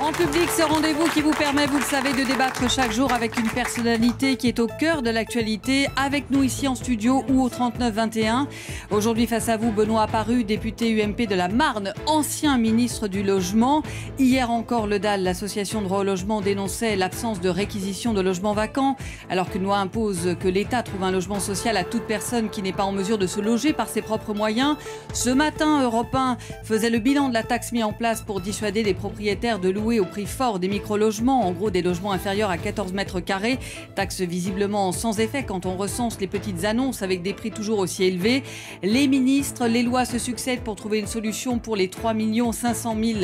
En public, ce rendez-vous qui vous permet, vous le savez, de débattre chaque jour avec une personnalité qui est au cœur de l'actualité, avec nous ici en studio ou au 39-21. Aujourd'hui, face à vous, Benoît Apparu, député UMP de la Marne, ancien ministre du Logement. Hier encore, le DAL, l'association Droit au Logement, dénonçait l'absence de réquisition de logements vacants, alors qu'une loi impose que l'État trouve un logement social à toute personne qui n'est pas en mesure de se loger par ses propres moyens. Ce matin, Europe 1 faisait le bilan de la taxe mise en place pour dissuader les propriétaires de louer au prix fort des micro-logements, en gros des logements inférieurs à 14 mètres carrés. Taxe visiblement sans effet quand on recense les petites annonces avec des prix toujours aussi élevés. Les ministres, les lois se succèdent pour trouver une solution pour les 3 500 000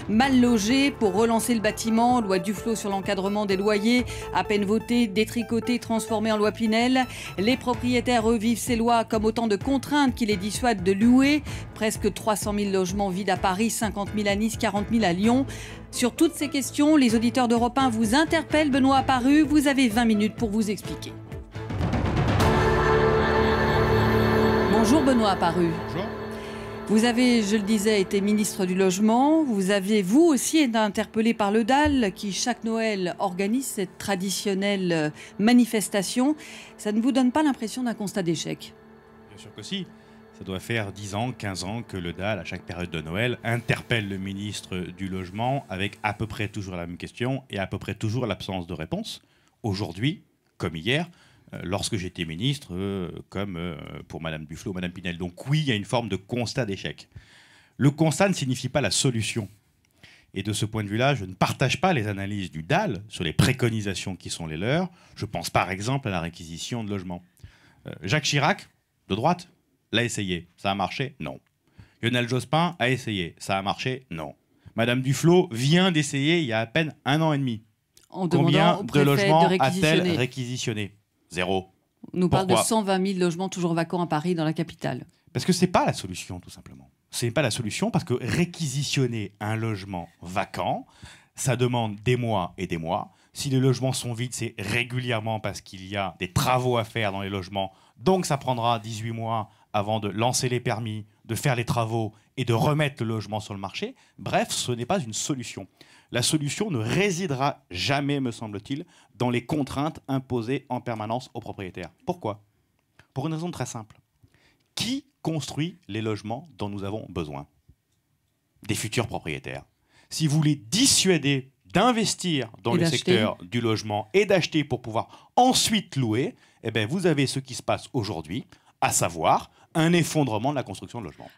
mal logés, pour relancer le bâtiment. Loi Duflot sur l'encadrement des loyers, à peine votée, détricotée, transformée en loi Pinel. Les propriétaires, eux, vivent ces lois comme autant de contraintes qui les dissuadent de louer. Presque 300 000 logements vides à Paris, 50 000 à Nice, 40 000 à Lyon. Sur toutes ces questions, les auditeurs d'Europe 1 vous interpellent. Benoît Apparu, vous avez 20 minutes pour vous expliquer. Bonjour Benoît Apparu. Bonjour. Vous avez, je le disais, été ministre du Logement. Vous avez, vous aussi, été interpellé par le DAL, qui chaque Noël organise cette traditionnelle manifestation. Ça ne vous donne pas l'impression d'un constat d'échec? Bien sûr que si. Ça doit faire 10 ans, 15 ans que le DAL, à chaque période de Noël, interpelle le ministre du Logement avec à peu près toujours la même question et à peu près toujours l'absence de réponse. Aujourd'hui, comme hier, lorsque j'étais ministre, comme pour Madame Duflot, Madame Pinel. Donc oui, il y a une forme de constat d'échec. Le constat ne signifie pas la solution. Et de ce point de vue-là, je ne partage pas les analyses du DAL sur les préconisations qui sont les leurs. Je pense par exemple à la réquisition de logements. Jacques Chirac, de droite, l'a essayé. Ça a marché? Non. Lionel Jospin a essayé. Ça a marché? Non. Madame Duflot vient d'essayer il y a à peine 1 an et demi. Combien de logements a-t-elle réquisitionné? 0. On nous parle de Pourquoi 120 000 logements toujours vacants à Paris, dans la capitale. Parce que ce n'est pas la solution, tout simplement. Ce n'est pas la solution parce que réquisitionner un logement vacant, ça demande des mois et des mois. Si les logements sont vides, c'est régulièrement parce qu'il y a des travaux à faire dans les logements. Donc ça prendra 18 mois avant de lancer les permis, de faire les travaux et de remettre le logement sur le marché. Bref, ce n'est pas une solution. La solution ne résidera jamais, me semble-t-il, dans les contraintes imposées en permanence aux propriétaires. Pourquoi? Pour une raison très simple. Qui construit les logements dont nous avons besoin? Des futurs propriétaires. Si vous les dissuadez d'investir dans le secteur du logement et d'acheter pour pouvoir ensuite louer, eh bien vous avez ce qui se passe aujourd'hui, à savoir un effondrement de la construction de logements.